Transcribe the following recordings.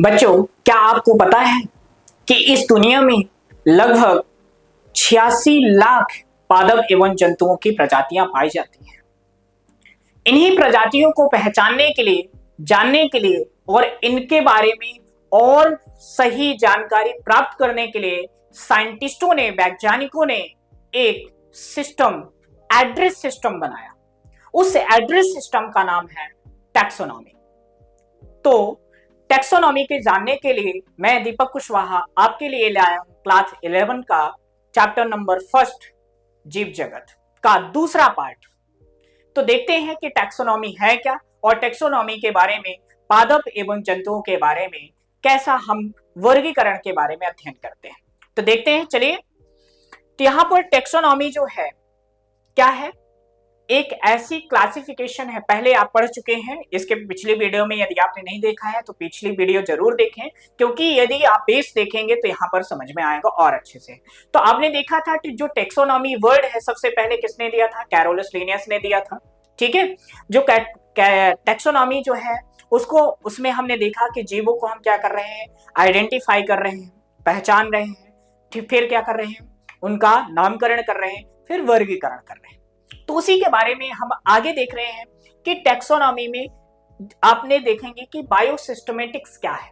बच्चों, क्या आपको पता है कि इस दुनिया में लगभग 86 लाख पादप एवं जंतुओं की प्रजातियां पाई जाती हैं। इन्हीं प्रजातियों को पहचानने के लिए, जानने के लिए और इनके बारे में और सही जानकारी प्राप्त करने के लिए साइंटिस्टों ने, वैज्ञानिकों ने एक सिस्टम, एड्रेस सिस्टम बनाया। उस एड्रेस सिस्टम का नाम है टैक्सोनॉमी। तो टैक्सोनॉमी के जानने के लिए मैं दीपक कुशवाहा आपके लिए लाया हूं क्लास 11 का चैप्टर नंबर 1 जीव जगत का दूसरा पार्ट। तो देखते हैं कि टैक्सोनॉमी है क्या और टैक्सोनॉमी के बारे में, पादप एवं जंतुओं के बारे में कैसा हम वर्गीकरण के बारे में अध्ययन करते हैं। तो देखते हैं, चलिए। तो यहां पर टैक्सोनॉमी जो है क्या है, एक ऐसी क्लासिफिकेशन है, पहले आप पढ़ चुके हैं इसके पिछली वीडियो में। यदि आपने नहीं देखा है तो पिछली वीडियो जरूर देखें, क्योंकि यदि आप बेस देखेंगे तो यहां पर समझ में आएगा और अच्छे से। तो आपने देखा था कि जो टैक्सोनॉमी वर्ड है सबसे पहले किसने दिया था? कैरोलस लिनियस ने दिया था। ठीक है। जो टैक्सोनॉमी जो है उसको, उसमें हमने देखा कि जीवों को हम क्या कर रहे हैं, आइडेंटिफाई कर रहे हैं, पहचान रहे हैं, फिर क्या कर रहे हैं, उनका नामकरण कर रहे हैं, फिर वर्गीकरण कर रहे हैं। तो उसी के बारे में हम आगे देख रहे हैं कि टैक्सोनॉमी में आपने देखेंगे कि बायोसिस्टमेटिक्स क्या है।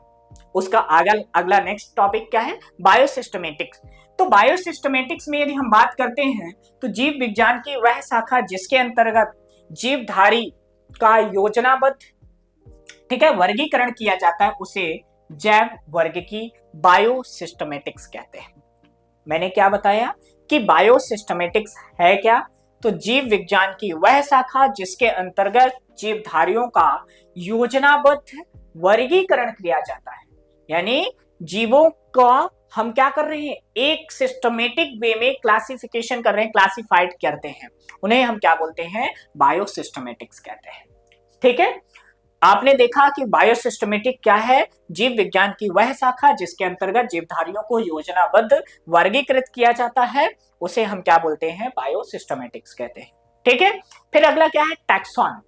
उसका अगला नेक्स्ट टॉपिक क्या है? बायोसिस्टमेटिक्स। तो बायोसिस्टमेटिक्स में यदि हम बात करते हैं तो जीव विज्ञान की वह शाखा जिसके अंतर्गत जीवधारी का योजनाबद्ध, ठीक है, वर्गीकरण किया जाता है, उसे जैव वर्गीकी बायोसिस्टमेटिक्स कहते हैं। मैंने क्या बताया कि बायोसिस्टमेटिक्स है क्या? तो जीव विज्ञान की वह शाखा जिसके अंतर्गत जीवधारियों का योजनाबद्ध वर्गीकरण किया जाता है। यानी जीवों का हम क्या कर रहे हैं, एक सिस्टमेटिक वे में क्लासिफिकेशन कर रहे हैं, क्लासिफाइड करते हैं, उन्हें हम क्या बोलते हैं? बायोसिस्टमेटिक्स कहते हैं। ठीक है। आपने देखा कि बायोसिस्टमेटिक क्या है? जीव विज्ञान की वह शाखा जिसके अंतर्गत जीवधारियों को योजनाबद्ध वर्गीकृत किया जाता है, उसे हम क्या बोलते हैं? बायोसिस्टमेटिक्स कहते हैं। ठीक है। फिर अगला क्या है? टैक्सॉन।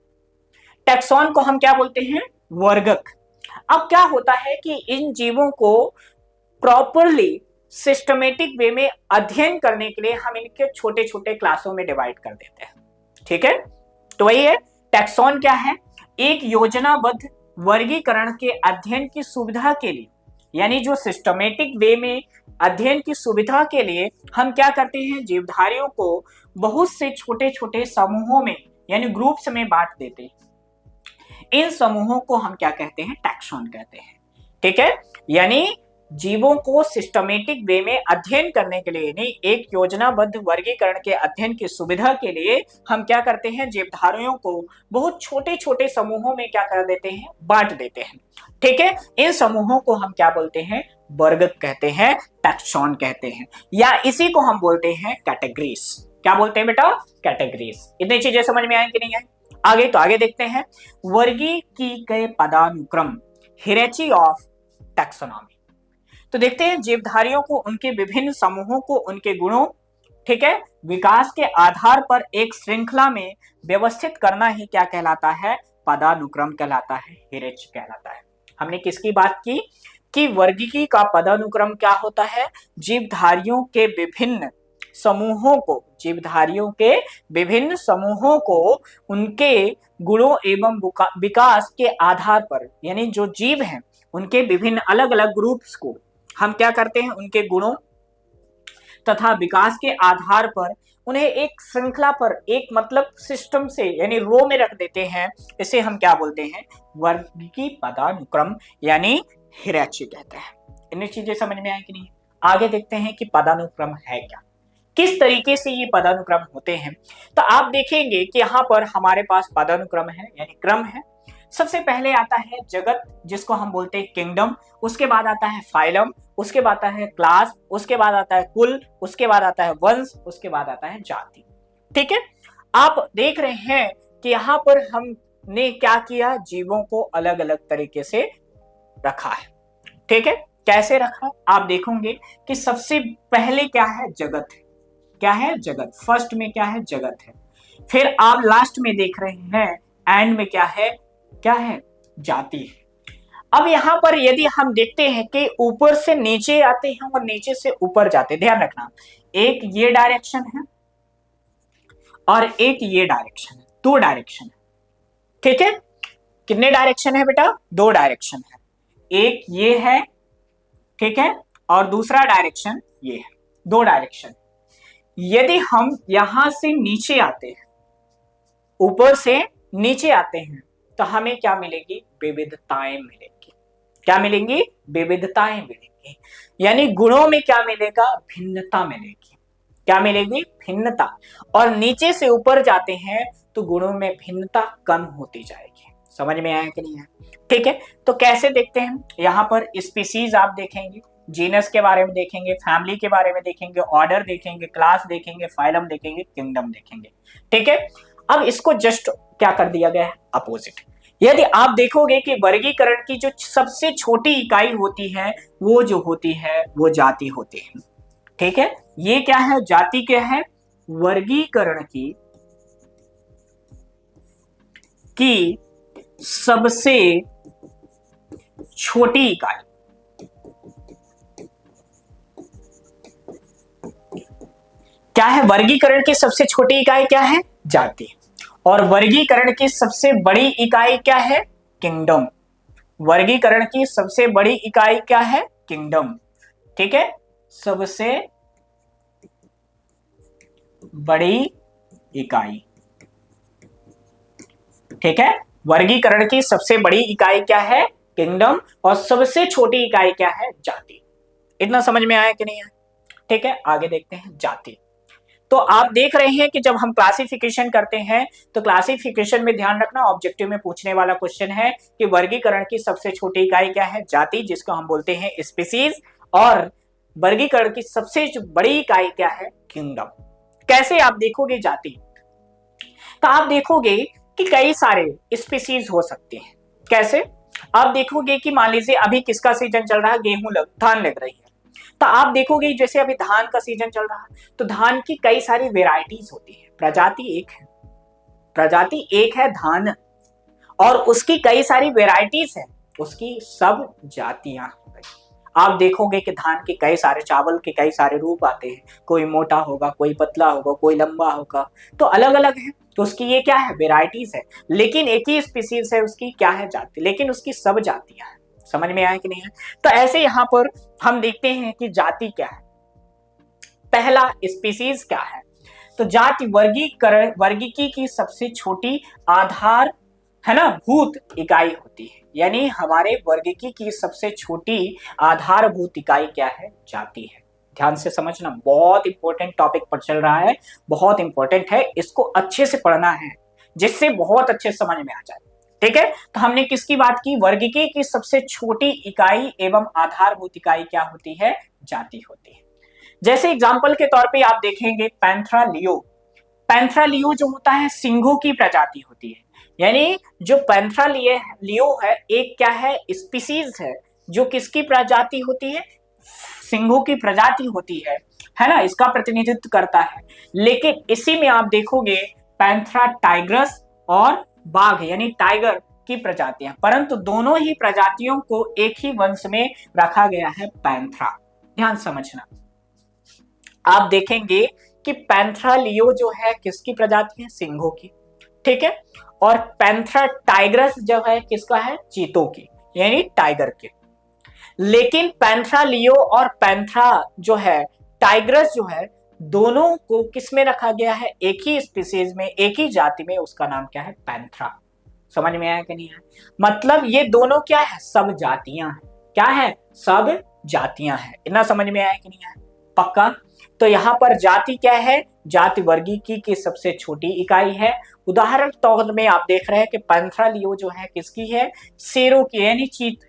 टैक्सॉन को हम क्या बोलते हैं? वर्गक। अब क्या होता है कि इन जीवों को प्रॉपरली सिस्टमेटिक वे में अध्ययन करने के लिए हम इनके छोटे छोटे क्लासों में डिवाइड कर देते हैं। ठीक है। तो वही है, टैक्सॉन क्या है? एक योजनाबद्ध वर्गीकरण के अध्ययन की सुविधा के लिए, यानी जो सिस्टमेटिक वे में अध्ययन की सुविधा के लिए हम क्या करते हैं, जीवधारियों को बहुत से छोटे छोटे समूहों में यानी ग्रुप्स में बांट देते हैं। इन समूहों को हम क्या कहते हैं? टैक्सॉन कहते हैं। ठीक है। यानी जीवों को सिस्टमेटिक वे में अध्ययन करने के लिए, यानी एक योजनाबद्ध वर्गीकरण के अध्ययन की सुविधा के लिए हम क्या करते हैं, जीवधारियों को बहुत छोटे छोटे समूहों में क्या कर देते हैं? बांट देते हैं। ठीक है। इन समूहों को हम क्या बोलते हैं? वर्गक कहते हैं, टैक्सॉन कहते हैं, या इसी को हम बोलते हैं कैटेगरीज। क्या बोलते हैं बेटा? कैटेगरीज। इतनी चीजें समझ में आई कि नहीं आई? आगे तो आगे देखते हैं, वर्गीकीय पदानुक्रम, हियरार्ची ऑफ टैक्सोनॉमी। तो देखते हैं जीवधारियों को, उनके विभिन्न समूहों को उनके गुणों, ठीक है, विकास के आधार पर एक श्रृंखला में व्यवस्थित करना ही क्या कहलाता है? पदानुक्रम कहलाता है, हियरार्ची कहलाता है। हमने किसकी बात की कि वर्गीकी का पदानुक्रम क्या होता है? जीवधारियों के विभिन्न समूहों को, जीवधारियों के विभिन्न समूहों को उनके गुणों एवं विकास के आधार पर, यानी जो जीव हैं उनके विभिन्न अलग अलग ग्रुप्स को हम क्या करते हैं? उनके गुणों तथा विकास के आधार पर उन्हें एक श्रृंखला पर, एक मतलब सिस्टम से, यानी रो में रख देते हैं। इसे हम क्या बोलते हैं? वर्गीकी पदानुक्रम यानी हियरार्ची कहते हैं। इन्हीं चीजें समझ में आए कि नहीं? आगे देखते हैं कि पदानुक्रम है क्या, किस तरीके से ये पदानुक्रम होते हैं। तो आप देखेंगे कि यहाँ पर हमारे पास पदानुक्रम है, यानी क्रम है। सबसे पहले आता है जगत, जिसको हम बोलते हैं किंगडम। उसके बाद आता है फाइलम, उसके बाद आता है क्लास, उसके बाद आता है कुल, उसके बाद आता है वंश, उसके बाद आता है जाति। ठीक है। आप देख रहे हैं कि यहाँ पर हमने क्या किया, जीवों को अलग अलग तरीके से रखा है। ठीक है। कैसे रखा? आप देखोगे कि सबसे पहले क्या है? जगत है। क्या है? जगत। फर्स्ट में क्या है? जगत है। फिर आप लास्ट में देख रहे हैं एंड में क्या है? क्या है? जाति है। अब यहां पर यदि हम देखते हैं कि ऊपर से नीचे आते हैं और नीचे से ऊपर जाते हैं, ध्यान रखना, एक ये डायरेक्शन है और एक ये डायरेक्शन है, दो डायरेक्शन है, ठीक है। कितने डायरेक्शन है बेटा? दो डायरेक्शन है, एक ये है, ठीक है, और दूसरा डायरेक्शन ये है, दो डायरेक्शन। यदि हम यहां से नीचे आते हैं, ऊपर से नीचे आते हैं, तो हमें क्या मिलेगी? विविधताएं मिलेंगी। क्या मिलेंगी? विविधताएं मिलेंगी। यानी गुणों में क्या मिलेगा? भिन्नता मिलेगी। क्या मिलेगी? भिन्नता। और नीचे से ऊपर जाते हैं तो गुणों में भिन्नता कम होती जाएगी। समझ में आया कि नहीं है? ठीक है, तो कैसे देखते हैं? यहाँ पर स्पीसीज आप देखेंगे, जीनस के बारे में देखेंगे, फैमिली के बारे में देखेंगे, ऑर्डर देखेंगे, क्लास देखेंगे, फाइलम देखेंगे, किंगडम देखेंगे। ठीक है, अब इसको जस्ट क्या कर दिया गया है? अपोजिट। यदि आप देखोगे कि वर्गीकरण की जो सबसे छोटी इकाई होती है वो जो होती है वो जाति होती है। ठीक है, ये क्या है? जाति क्या है? वर्गीकरण की सबसे छोटी इकाई। क्या है? वर्गीकरण की सबसे छोटी इकाई क्या है? जाति। और वर्गीकरण की सबसे बड़ी इकाई क्या है? किंगडम। वर्गीकरण की सबसे बड़ी इकाई क्या है? किंगडम। ठीक है, सबसे बड़ी इकाई। ठीक है, वर्गीकरण की सबसे बड़ी इकाई क्या है? किंगडम। और सबसे छोटी इकाई क्या है? जाति। इतना समझ में आया कि नहीं है? ठीक है, आगे देखते हैं जाति। तो आप देख रहे हैं कि जब हम क्लासिफिकेशन करते हैं तो क्लासिफिकेशन में ध्यान रखना, ऑब्जेक्टिव में पूछने वाला क्वेश्चन है कि वर्गीकरण की सबसे छोटी इकाई क्या है? जाति, जिसको हम बोलते हैं स्पीसीज। और वर्गीकरण की सबसे बड़ी इकाई क्या है? किंगडम। कैसे आप देखोगे जाति? तो आप देखोगे कि कई सारे स्पीसीज हो सकते हैं। कैसे? आप देखोगे कि मान लीजिए अभी किसका सीजन चल रहा है? धान लग रही है, तो आप देखोगे जैसे अभी धान का सीजन चल रहा है तो धान की कई सारी वेराइटीज होती है। प्रजाति एक है धान, और उसकी कई सारी वेराइटीज है, उसकी सब जातियां। आप देखोगे कि धान के कई सारे, चावल के कई सारे रूप आते हैं, कोई मोटा होगा, कोई पतला होगा, कोई लंबा होगा, तो अलग अलग है। तो उसकी ये क्या है? वेराइटीज है। लेकिन एक ही स्पीसीज है, उसकी क्या है? जाति। लेकिन उसकी सब जातियां हैं। समझ में आया कि नहीं है? तो ऐसे यहां पर हम देखते हैं कि जाति क्या है। पहला, स्पीसीज क्या है? तो जाति वर्गीकी की सबसे छोटी आधार, है ना, भूत इकाई होती है। यानी हमारे वर्गीकी की सबसे छोटी आधारभूत इकाई क्या है? जाति है। ध्यान से समझना, बहुत इंपॉर्टेंट टॉपिक पर चल रहा है, बहुत इंपॉर्टेंट है, इसको अच्छे से पढ़ना है जिससे बहुत अच्छे समझ में आ जाए। ठीक है, तो हमने किसकी बात की? वर्गीकी की सबसे छोटी इकाई एवं आधारभूत इकाई क्या होती है? जाति होती है। जैसे एग्जाम्पल के तौर पे आप देखेंगे पैंथरा लियो। पैंथरा लियो जो होता है सिंघों की प्रजाति होती है। यानी जो पैंथरा लियो है, एक क्या है? स्पीसीज है, जो किसकी प्रजाति होती है? सिंघों की प्रजाति होती है ना, इसका प्रतिनिधित्व करता है। लेकिन इसी में आप देखोगे पैंथरा टाइग्रस और बाघ यानी टाइगर की प्रजातियां, परंतु दोनों ही प्रजातियों को एक ही वंश में रखा गया है, पैंथरा। ध्यान समझना, आप देखेंगे कि पैंथरा लियो जो है किसकी प्रजाति है? सिंघों की। ठीक है, और पैंथरा टाइग्रस जो है किसका है? चीतों की, यानी टाइगर के। लेकिन पैंथरा लियो और पैंथरा जो है टाइग्रस जो है, दोनों को किस में रखा गया है? एक ही स्पीसीज में, एक ही जाति में, उसका नाम क्या है? पैंथरा। समझ में आया कि नहीं है? मतलब ये दोनों क्या है? सब जातियां हैं। क्या है? सब जातियां हैं। इतना समझ में आया कि नहीं है? पक्का? तो यहां पर जाति क्या है? जाति वर्गीकी की सबसे छोटी इकाई है। उदाहरण तौर में आप देख रहे हैं कि पैंथरा लियो जो है किसकी है? शेरों की, यानी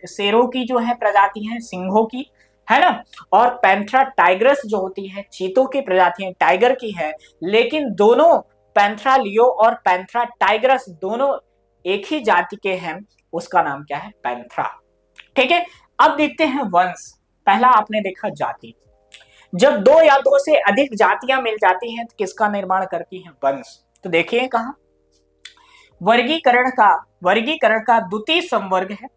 शेरों की जो है प्रजाति है, सिंहों की, है ना। और पैंथरा टाइग्रस जो होती है चीतों की प्रजाति है, टाइगर की है। लेकिन दोनों पैंथरा लियो और पैंथरा टाइग्रस दोनों एक ही जाति के हैं, उसका नाम क्या है? पैंथरा। ठीक है, अब देखते हैं वंश। पहला आपने देखा जाति। जब दो या दो से अधिक जातियां मिल जाती हैं तो किसका निर्माण करती हैं? वंश। तो देखिए कहा वर्गीकरण का द्वितीय संवर्ग है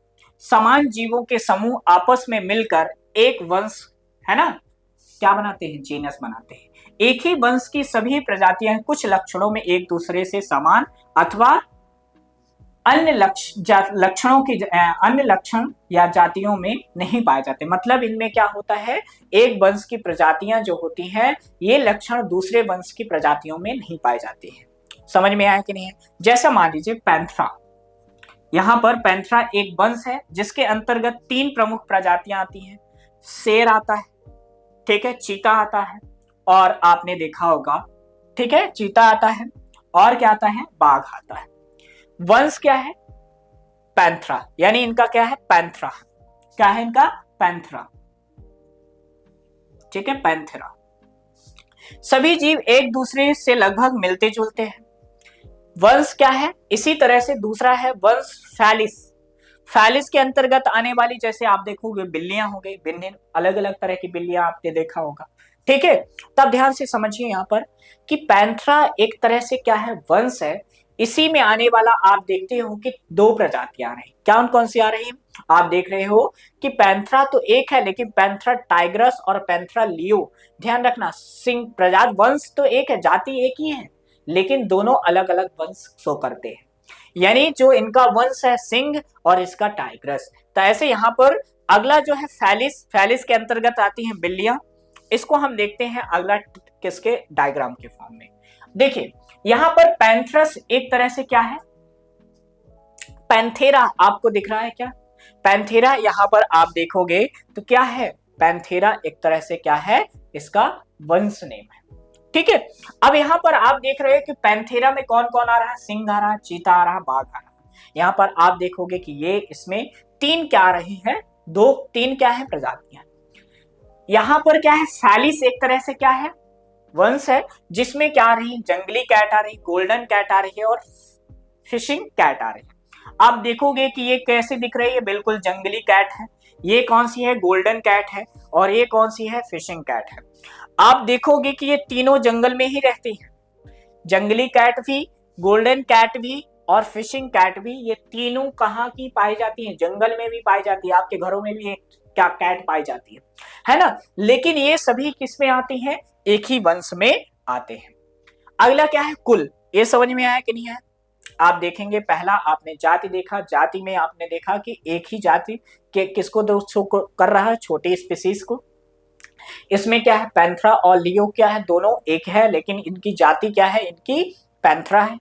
समान जीवों के समूह आपस में मिलकर एक वंश, है ना, क्या बनाते हैं, जीनस बनाते हैं। एक ही वंश की सभी प्रजातियां कुछ लक्षणों में एक दूसरे से समान अथवा अन्य लक्षणों की अन्य लक्षण या जातियों में नहीं पाए जाते। मतलब इनमें क्या होता है, एक वंश की प्रजातियां जो होती हैं ये लक्षण दूसरे वंश की प्रजातियों में नहीं पाए जाते हैं। समझ में आया कि नहीं है? जैसा मान लीजिए पैंथरा, यहां पर पैंथरा एक वंश है जिसके अंतर्गत 3 प्रमुख प्रजातियां आती हैं। शेर आता है, ठीक है, चीता आता है, और आपने देखा होगा, ठीक है, चीता आता है, और क्या आता है, बाघ आता है। वंश क्या है, पैंथरा, यानी इनका क्या है, पैंथरा, क्या है इनका, पैंथरा, ठीक है, पैंथरा। सभी जीव एक दूसरे से लगभग मिलते जुलते हैं। वंश क्या है, इसी तरह से दूसरा है वंश फैलिस। फैलिस के अंतर्गत आने वाली, जैसे आप देखोगे बिल्लियां हो गई, भिन्न अलग अलग तरह की बिल्लियां आपने देखा होगा, ठीक है। तब ध्यान से समझिए यहां पर कि पैंथरा एक तरह से क्या है, वंश है। इसी में आने वाला आप देखते हो कि 2 प्रजातियां आ रही, क्या कौन सी आ रही है, आप देख रहे हो कि पैंथरा तो एक है, लेकिन पैंथरा टाइग्रस और पैंथरा लियो, ध्यान रखना, सिंह प्रजाति, वंश तो एक है, जाति एक ही है, लेकिन दोनों अलग अलग वंश शो करते हैं। यानी जो इनका वंश है सिंह और इसका टाइग्रस। तो ऐसे यहां पर अगला जो है फैलिस, फैलिस के अंतर्गत आती हैं बिल्लियां। इसको हम देखते हैं अगला किसके, डायग्राम के फॉर्म में। देखिए यहां पर पैंथरस एक तरह से क्या है, पैंथेरा आपको दिख रहा है क्या, पैंथेरा यहां पर आप देखोगे तो क्या है, पैंथेरा एक तरह से क्या है, इसका वंश नेम है, ठीक है। अब यहां पर आप देख रहे हैं कि पैंथेरा में कौन कौन आ रहा है, सिंह आ रहा है, चीता आ रहा है, बाघ आ रहा है। यहां पर आप देखोगे कि ये इसमें 3 क्या आ रही है, 2-3 क्या है, प्रजातियां। यहां पर क्या है, फैलिस एक तरह से क्या है, वंश है, जिसमें क्या आ रही, जंगली कैट आ रही, गोल्डन कैट आ रही है, और फिशिंग कैट आ रही है। आप देखोगे कि ये कैसे दिख रही है, बिल्कुल जंगली कैट है, ये कौन सी है, गोल्डन कैट है, और ये कौन सी है, फिशिंग कैट है। आप देखोगे कि ये तीनों जंगल में ही रहती है, जंगली कैट भी, गोल्डन कैट भी, और फिशिंग कैट भी, ये तीनों कहाँ की पाई जाती है, जंगल में भी पाई जाती है, आपके घरों में भी एक क्या कैट पाई जाती है ना। लेकिन ये सभी किस में आती है, एक ही वंश में आते हैं। अगला क्या है, कुल, ये समझ में आया कि नहीं है? आप देखेंगे पहला आपने जाति देखा, जाति में आपने देखा कि एक ही जाति के किसको दोस्तों को कर रहा है, छोटी स्पीसीज को। इसमें क्या है, पैंथरा और लियो क्या है, दोनों एक है, लेकिन इनकी जाति क्या है, इनकी पैंथरा है।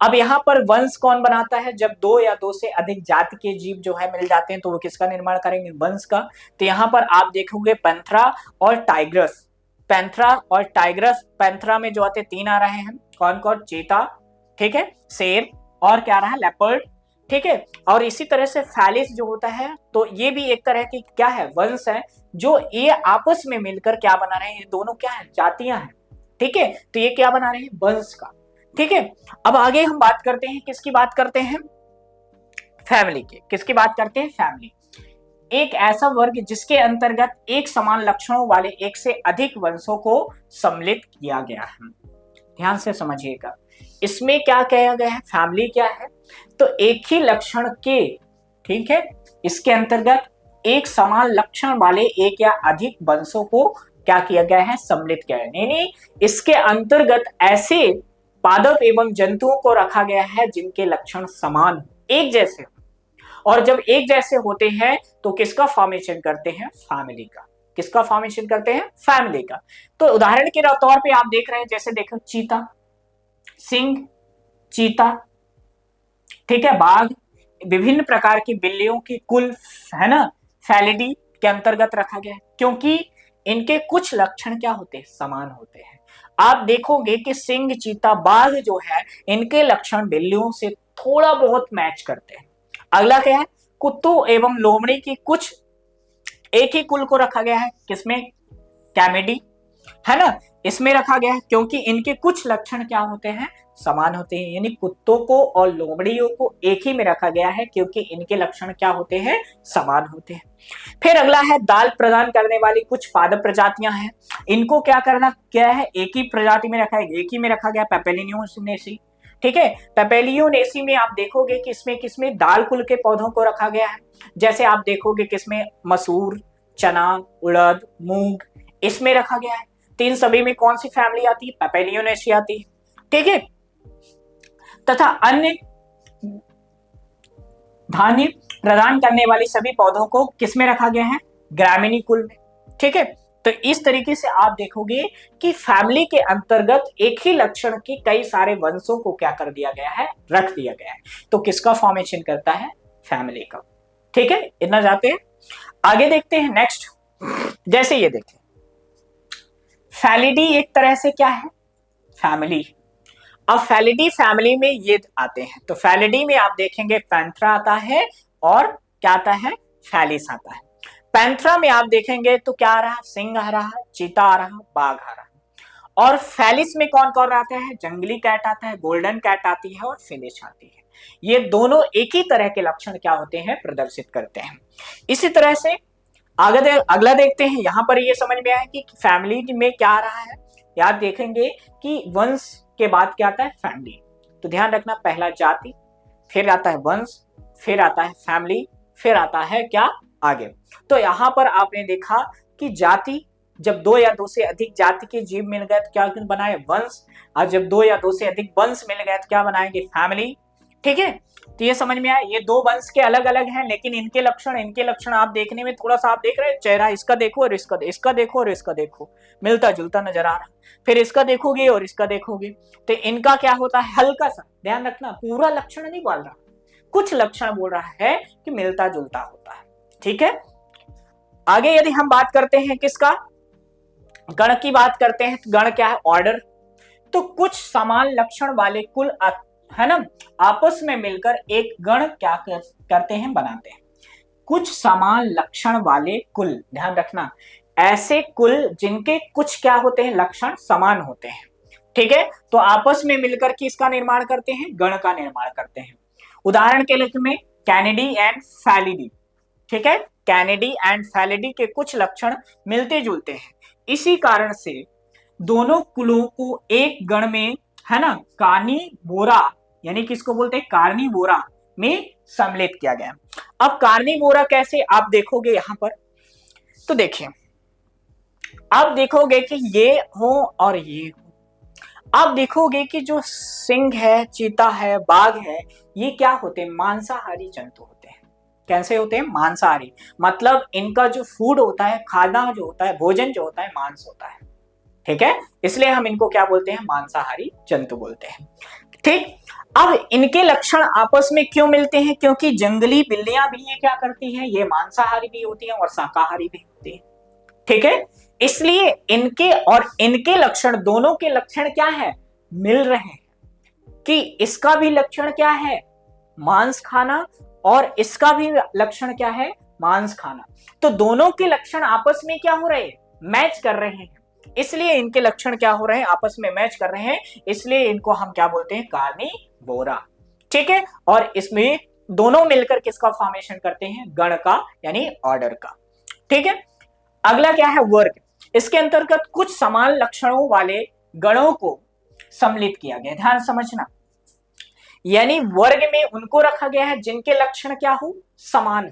अब यहाँ पर वंश कौन बनाता है, जब 2 या 2 से अधिक जाति के जीव जो है मिल जाते हैं तो वो किसका निर्माण करेंगे, वंश का। तो यहाँ पर आप देखोगे पैंथरा और टाइग्रस, पैंथरा और टाइग्रस, पैंथरा में जो आते 3 आ रहे हैं, कौन कौन, चीता, ठीक है, शेर, और क्या रहा है, लेपर्ड, ठीक है। और इसी तरह से फैलिस जो होता है, तो ये भी एक तरह की क्या है, वंश है, जो ये आपस में मिलकर क्या बना रहे हैं, ये दोनों क्या है, जातियां हैं, ठीक है। तो ये क्या बना रहे हैं, वंश का, ठीक है। अब आगे हम बात करते हैं, किसकी बात करते हैं, फैमिली की, किसकी बात करते हैं, फैमिली, एक ऐसा वर्ग जिसके अंतर्गत एक समान लक्षणों वाले एक से अधिक वंशों को सम्मिलित किया गया है। ध्यान से समझिएगा, इसमें क्या कहा गया है, फैमिली क्या है, तो एक ही लक्षण के, ठीक है, इसके अंतर्गत एक समान लक्षण वाले एक या अधिक वंशों को क्या किया गया है, सम्मिलित किया है। नहीं, इसके अंतर्गत ऐसे पादप एवं जंतुओं को रखा गया है जिनके लक्षण समान, एक जैसे, और जब एक जैसे होते हैं तो किसका फॉर्मेशन करते हैं, फैमिली का, किसका फॉर्मेशन करते हैं, फैमिली का। तो उदाहरण के तौर पे आप देख रहे हैं, जैसे देखो चीता, सिंह, चीता, ठीक है, बाघ, विभिन्न प्रकार की बिल्लियों की कुल, है ना, फैलिडी के अंतर्गत रखा गया है, क्योंकि इनके कुछ लक्षण क्या होते हैं, समान होते हैं। आप देखोगे कि सिंह, चीता, बाघ जो है, इनके लक्षण बिल्लियों से थोड़ा बहुत मैच करते हैं। अगला क्या है, कुत्तों एवं लोमड़ी की कुछ, एक ही कुल को रखा गया है, किसमें, कैमिडी, है ना, इसमें रखा गया है, क्योंकि इनके कुछ लक्षण क्या होते हैं, समान होते हैं। यानी कुत्तों को और लोमड़ियों को एक ही में रखा गया है, क्योंकि इनके लक्षण क्या होते हैं, समान होते हैं। फिर अगला है दाल प्रदान करने वाली कुछ पादप प्रजातियां हैं, इनको क्या करना क्या है, एक ही प्रजाति में रखा है, एक ही में रखा गया, पेपेलिनियोसिनेसी, ठीक है। पैपेलियोनेसी में आप देखोगे कि इसमें किसमें दाल कुल के पौधों को रखा गया है। जैसे आप देखोगे किसमें मसूर, चना, उड़द, मूंग, इसमें रखा गया है। तो इन सभी में कौन सी फैमिली आती है? पैपेलियोनेसी आती है, ठीक है। तथा अन्य धान्य प्रदान करने वाली सभी पौधों को किसमें रखा गया है? ग्रामीणी कुल में, ठीक है। तो इस तरीके से आप देखोगे कि फैमिली के अंतर्गत एक ही लक्षण के कई सारे वंशों को क्या कर दिया गया है? रख दिया गया है। तो किसका फॉर्मेशन करता है? फैमिली का, ठीक है। इतना जाते हैं, आगे देखते हैं नेक्स्ट। जैसे ये देखें, फैलिडी एक तरह से क्या है? फैमिली। अब फैलिडी फैमिली में ये आते हैं। तो फैलिडी में आप देखेंगे पैंथरा आता है और क्या आता है? फैलिस आता है। पैंथरा में आप देखेंगे तो क्या आ रहा है? सिंह आ रहा है, चीता आ रहा है, बाघ आ रहा है। और फैलिस में कौन कौन आता है? जंगली कैट आता है, गोल्डन कैट आती है और फिनिश आती है। ये दोनों एक ही तरह के लक्षण क्या होते हैं? प्रदर्शित करते हैं। इसी तरह से अगला देखते हैं। यहां पर ये समझ में आया कि फैमिली में क्या आ रहा है। याद देखेंगे कि वंश के बाद क्या आता है? फैमिली। तो ध्यान रखना, पहला जाति, फिर आता है वंश, फिर आता है फैमिली, फिर आता है क्या? आगे। तो यहां पर आपने देखा कि जाति, जब दो या दो से अधिक जाति के जीव मिल गए तो क्या बनाए? वंश। और जब दो या दो से अधिक वंश मिल गए तो क्या बनाएंगे? फैमिली, ठीक है। तो ये समझ में आया, ये दो वंश के अलग अलग हैं, लेकिन इनके लक्षण आप देखने में थोड़ा सा आप देख रहे हैं, चेहरा इसका देखो और इसका देखो और इसका देखो, मिलता जुलता नजर आ रहा। फिर इसका देखोगे और इसका देखोगे तो इनका क्या होता है? हल्का सा, ध्यान रखना, पूरा लक्षण नहीं बोल रहा, कुछ लक्षण बोल रहा है कि मिलता जुलता होता है, ठीक है। आगे यदि हम बात करते हैं किसका? गण की बात करते हैं। तो गण क्या है? ऑर्डर। तो कुछ समान लक्षण वाले कुल है ना, आपस में मिलकर एक गण क्या करते हैं? बनाते हैं। कुछ समान लक्षण वाले कुल, ध्यान रखना, ऐसे कुल जिनके कुछ क्या होते हैं? लक्षण समान होते हैं, ठीक है। तो आपस में मिलकर किसका निर्माण करते हैं? गण का निर्माण करते हैं। उदाहरण के लिए में कैनिडी एंड फैलिडी, ठीक है। कैनिडी एंड फैलिडी के कुछ लक्षण मिलते जुलते हैं। इसी कारण से दोनों कुलों को एक गण में, है ना, कार्निवोरा, यानी किसको बोलते हैं? कार्निवोरा में सम्मिलित किया गया। अब कार्निवोरा कैसे? आप देखोगे यहां पर, तो देखिए, आप देखोगे कि ये हो और ये हो। आप देखोगे कि जो सिंह है, चीता है, बाघ है, ये क्या होते हैं? मांसाहारी जंतु होते हैं। कैसे होते हैं? मांसाहारी। मतलब इनका जो फूड होता है, खाना जो होता है, भोजन जो होता है, मांस होता है, ठीक है। इसलिए हम इनको क्या बोलते हैं? मांसाहारी जंतु बोलते हैं, ठीक। अब इनके लक्षण आपस में क्यों मिलते हैं? क्योंकि जंगली बिल्लियां भी ये क्या करती हैं? ये मांसाहारी भी होती हैं और शाकाहारी भी होती हैं, ठीक है। इसलिए इनके और इनके लक्षण, दोनों के लक्षण क्या है? मिल रहे हैं कि इसका भी लक्षण क्या है? मांस खाना, और इसका भी लक्षण क्या है? मांस खाना। तो दोनों के लक्षण आपस में क्या हो रहे हैं? मैच कर रहे हैं। इसलिए इनके लक्षण क्या हो रहे हैं? आपस में मैच कर रहे हैं। इसलिए इनको हम क्या बोलते हैं? कार्निवोरा, ठीक है। और इसमें दोनों मिलकर किसका फॉर्मेशन करते हैं? गण का, यानी ऑर्डर का, ठीक है। अगला क्या है? वर्ग। इसके अंतर्गत कुछ समान लक्षणों वाले गणों को सम्मिलित किया गया। ध्यान समझना, यानी वर्ग में उनको रखा गया है जिनके लक्षण क्या हो? समान हो।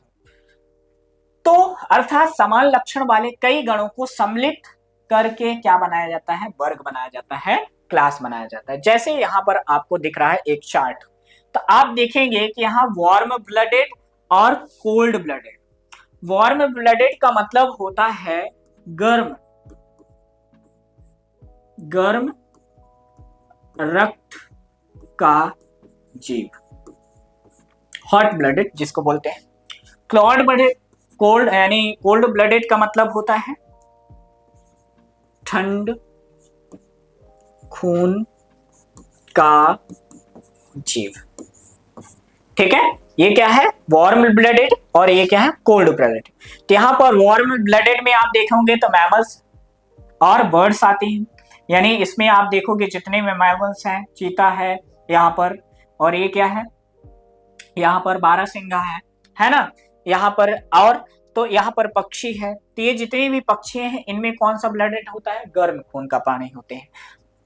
तो अर्थात समान लक्षण वाले कई गणों को सम्मिलित करके क्या बनाया जाता है? वर्ग बनाया जाता है, क्लास बनाया जाता है। जैसे यहां पर आपको दिख रहा है एक चार्ट, तो आप देखेंगे कि यहां वार्म ब्लडेड और कोल्ड ब्लडेड। वार्म ब्लडेड का मतलब होता है गर्म रक्त का जीव, हॉट ब्लडेड जिसको बोलते हैं। कोल्ड ब्लडेड का मतलब होता है ठंड खून का जीव, ठीक है। ये क्या है? वार्म ब्लडेड, और ये क्या है? Cold blooded. तो यहां पर वार्म ब्लडेड में आप देखोगे तो मैमल्स और बर्ड्स आते हैं, यानी इसमें आप देखोगे जितने में मैमल्स हैं, चीता है यहाँ पर, और ये क्या है? यहाँ पर बारहसिंगा है ना, यहाँ पर, और तो यहाँ पर पक्षी है। तो ये जितने भी पक्षी हैं इनमें कौन सा ब्लडेड होता है? गर्म खून का प्राणी होते हैं।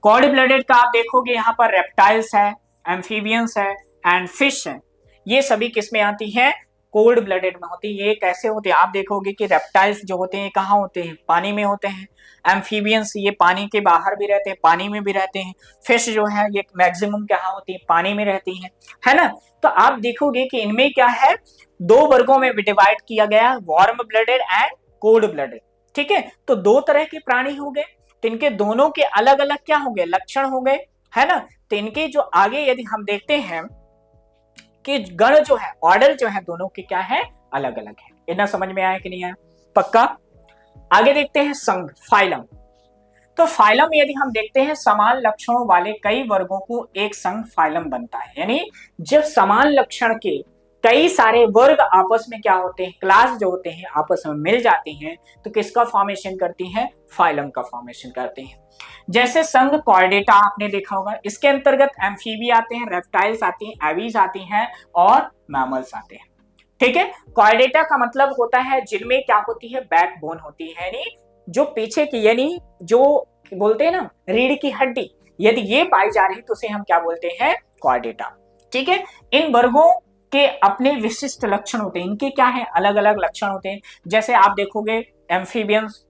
कोल्ड ब्लडेड का आप देखोगे यहाँ पर रेप्टाइल्स है, एम्फीबियंस है एंड फिश है, ये सभी किसमें आती हैं? कोल्ड ब्लडेड में होती है। ये कैसे होते हैं? आप देखोगे कि रेप्टाइल्स जो होते हैं कहाँ होते हैं? पानी में होते हैं। एम्फीबियंस ये पानी के बाहर भी रहते हैं, पानी में भी रहते हैं। फिश जो है ये मैक्सिमम कहाँ होती है? पानी में रहती है ना। तो आप देखोगे कि इनमें क्या है, दो वर्गों में डिवाइड किया गया, warm blooded and cold blooded. ठीक है, तो दो तरह के प्राणी हो गए, तो इनके दोनों के अलग अलग क्या हो गए? लक्षण हो गए, है ना। तो इनके जो आगे यदि हम देखते हैं कि गण जो है, ऑर्डर जो है, दोनों के क्या है? अलग अलग है। इतना समझ में आया कि नहीं आया? पक्का। आगे देखते हैं संघ, फाइलम। तो फाइलम यदि हम देखते हैं, समान लक्षणों वाले कई वर्गों को एक संघ फाइलम बनता है। यानी जब समान लक्षण के कई सारे वर्ग आपस में क्या होते हैं? क्लास जो होते हैं आपस में मिल जाते हैं, तो किसका फॉर्मेशन करती हैं? फाइलम का फॉर्मेशन करते हैं। जैसे संघ कॉर्डेटा आपने देखा होगा, इसके अंतर्गत एम्फीबी आते हैं, रेप्टाइल्स आती हैं, एवीज आती हैं और मैमल्स आते हैं। ठीक है, कॉर्डेटा का मतलब होता है जिनमें क्या होती है? बैकबोन होती है, यानी जो पीछे की, यानी जो बोलते हैं ना रीढ़ की हड्डी, यदि ये पाई जा रही तो उसे हम क्या बोलते हैं? कॉर्डेटा। ठीक है, इन वर्गों के अपने विशिष्ट लक्षण होते हैं, इनके क्या है? अलग अलग लक्षण होते हैं। जैसे आप देखोगे एम्फीबियंस,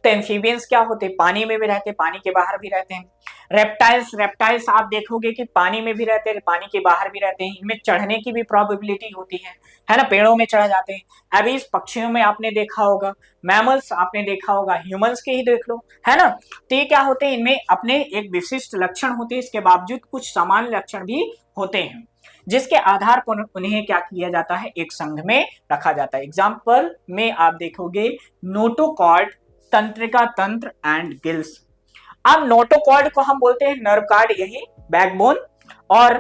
तो एम्फीबियंस क्या होते हैं? पानी में भी रहते हैं, पानी के बाहर भी रहते हैं। रेप्टाइल्स आप देखोगे कि पानी में भी रहते हैं, पानी के बाहर भी रहते हैं, इनमें चढ़ने की भी प्रोबेबिलिटी होती है ना, पेड़ों में चढ़ जाते हैं। एवीज पक्षियों में आपने देखा होगा, मैमल्स आपने देखा होगा, ह्यूमंस के ही देख लो, है ना। तो ये क्या होते हैं? इनमें अपने एक विशिष्ट लक्षण होते हैं, इसके बावजूद कुछ समान लक्षण भी होते हैं, जिसके आधार पर उन्हें क्या किया जाता है? एक संघ में रखा जाता है। एग्जाम्पल में आप देखोगे नोटोकॉर्ड, तंत्रिका तंत्र एंड गिल्स। अब नोटोकॉर्ड को हम बोलते हैं नर्व कार्ड, यही बैकबोन, और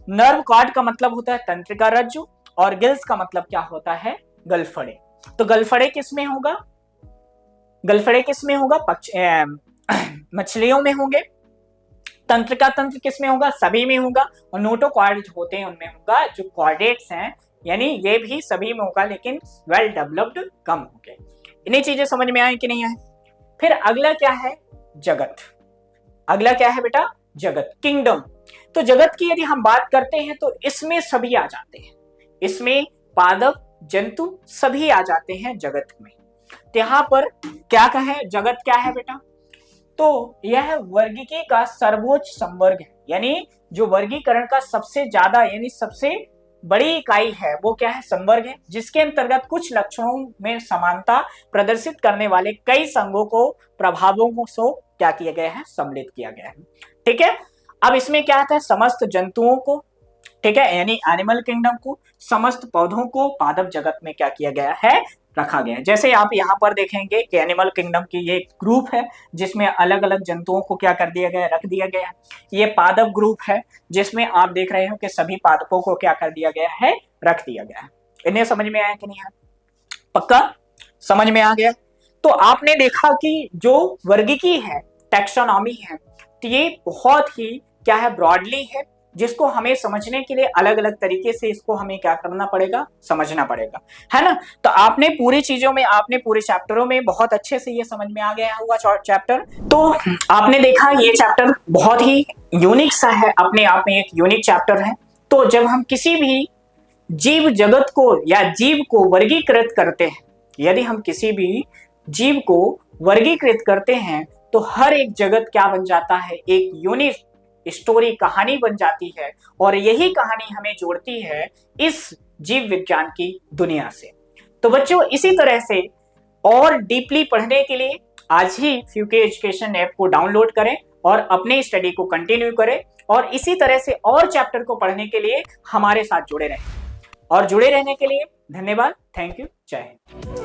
नर्व कार्ड का मतलब होता है तंत्रिका रज्जु, और गिल्स का मतलब क्या होता है? गलफड़े। तो गलफड़े किसमें होगा? गलफड़े किसमें होगा? मछलियों में होंगे। तंत्रिका तंत्र किसमें होगा? सभी में होगा। और नोटोकॉर्ड जो होते हैं उनमें होगा। जो कॉर्डेट्स हैं यानी ये भी सभी में होगा, लेकिन वेल डेवलप्ड कम होंगे। इन्हीं चीजें समझ में आए कि नहीं आए? फिर अगला क्या है? जगत। अगला क्या है बेटा? जगत, किंगडम। तो जगत की यदि हम बात करते हैं तो इसमें सभी आ जाते हैं, इसमें पादप जंतु सभी आ जाते हैं जगत में। तो यहां पर क्या कहे? जगत क्या है बेटा? तो यह वर्गीकी का सर्वोच्च संवर्ग है, यानी जो वर्गीकरण का सबसे ज्यादा यानी सबसे बड़ी इकाई है वो क्या है? संवर्ग है, जिसके अंतर्गत कुछ लक्षणों में समानता प्रदर्शित करने वाले कई संघों को, प्रभावों को क्या किया गया है? सम्मिलित किया गया है। ठीक है, अब इसमें क्या आता है? समस्त जंतुओं को, ठीक है, यानी एनिमल किंगडम को, समस्त पौधों को पादप जगत में क्या किया गया है? रखा गया है। जैसे आप यहाँ पर देखेंगे कि एनिमल किंगडम की ये ग्रुप है जिसमें अलग अलग जंतुओं को क्या कर दिया गया है? रख दिया गया है। ये पादप ग्रुप है जिसमें आप देख रहे हो कि सभी पादपों को क्या कर दिया गया है? रख दिया गया है। इन्हें समझ में आया कि नहीं आया? पक्का समझ में आ गया? तो आपने देखा कि जो वर्गीकी है, टैक्सोनॉमी है, तो ये बहुत ही क्या है? ब्रॉडली है, जिसको हमें समझने के लिए अलग अलग तरीके से इसको हमें क्या करना पड़ेगा? समझना पड़ेगा, है ना। तो आपने पूरी चीजों में, आपने पूरे चैप्टरों में बहुत अच्छे से ये समझ में आ गया होगा चैप्टर। तो आपने देखा ये चैप्टर बहुत ही यूनिक सा है, अपने आप में एक यूनिक चैप्टर है। तो जब हम किसी भी जीव जगत को या जीव को वर्गीकृत करते हैं, यदि हम किसी भी जीव को वर्गीकृत करते हैं तो हर एक जगत क्या बन जाता है? एक यूनिक स्टोरी, कहानी बन जाती है, और यही कहानी हमें जोड़ती है इस जीव विज्ञान की दुनिया से। तो बच्चों, इसी तरह से और डीपली पढ़ने के लिए आज ही फ्यूके एजुकेशन ऐप को डाउनलोड करें और अपने स्टडी को कंटिन्यू करें, और इसी तरह से और चैप्टर को पढ़ने के लिए हमारे साथ जुड़े रहें। और जुड़े रहने के लिए धन्यवाद। Thank you. जय हिंद।